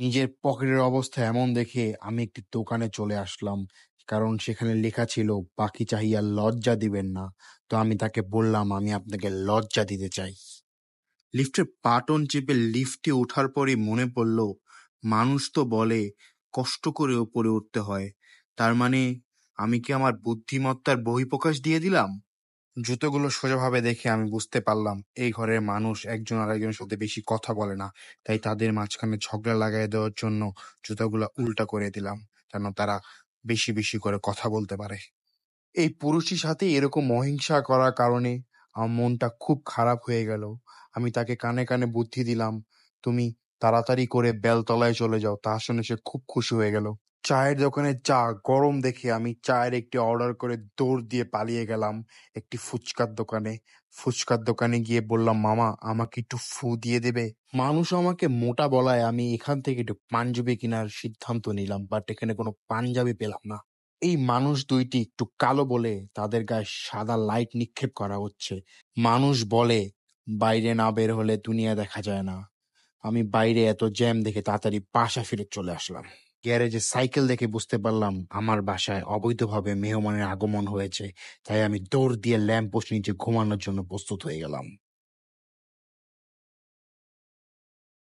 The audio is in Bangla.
নিজের পকেটের অবস্থা এমন দেখে আমি একটি দোকানে চলে আসলাম। কারণ সেখানে লেখা ছিল, "পাখি চাহিয়া লজ্জা দিবেন না।" তো আমি তাকে বললাম, "আমি আপনাকে লজ্জা দিতে চাই।" লিফটের বাটন চেপে লিফটে ওঠার পরই মনে পড়ল, মানুষ তো বলে কষ্ট করে ওপরে উঠতে হয়। তার মানে আমি কি আমার বুদ্ধিমত্তার বহিঃপ্রকাশ দিয়ে দিলাম? জুতোগুলো সোজাভাবে দেখে আমি বুঝতে পারলাম এই ঘরের মানুষ একজন আরেকজনের সাথে বেশি কথা বলে না। তাই তাদের মাঝখানে ঝগড়া লাগাই দেওয়ার জন্য জুতোগুলো উল্টা করে দিলাম, যেন তারা বেশি বেশি করে কথা বলতে পারে। এই পুরুষটির সাথে এরকম অহিংসা করার কারণে আমার মনটা খুব খারাপ হয়ে গেল। আমি তাকে কানে কানে বুদ্ধি দিলাম, "তুমি তাড়াতাড়ি করে বেলতলায় চলে যাও।" তা শুনে সে খুব খুশি হয়ে গেল। চায়ের দোকানে চা গরম দেখে আমি চায়ের একটি অর্ডার করে দৌড় দিয়ে পালিয়ে গেলাম একটি ফুচকার দোকানে। ফুচকার দোকানে গিয়ে বললাম, "মামা, আমাকে একটু ফু দিয়ে দেবে?" মানুষ আমাকে মোটা বলায় আমি এখান থেকে একটু পাঞ্জাবি কেনার সিদ্ধান্ত নিলাম, বাট এখানে কোনো পাঞ্জাবি পেলাম না। এই মানুষ দুইটি একটু কালো বলে তাদের গায়ে সাদা লাইট নিক্ষেপ করা হচ্ছে। মানুষ বলে বাইরে না বের হলে দুনিয়া দেখা যায় না। আমি বাইরে এত জ্যাম দেখে তাড়াতাড়ি বাসা ফিরে চলে আসলাম। গ্যারেজে সাইকেল দেখে বুঝতে পারলাম আমার বাসায় অবৈধভাবে মেহমানের আগমন হয়েছে। তাই আমি দৌড় দিয়ে ল্যাম্প পোস্ট নিচে ঘুমানোর জন্য প্রস্তুত হয়ে গেলাম।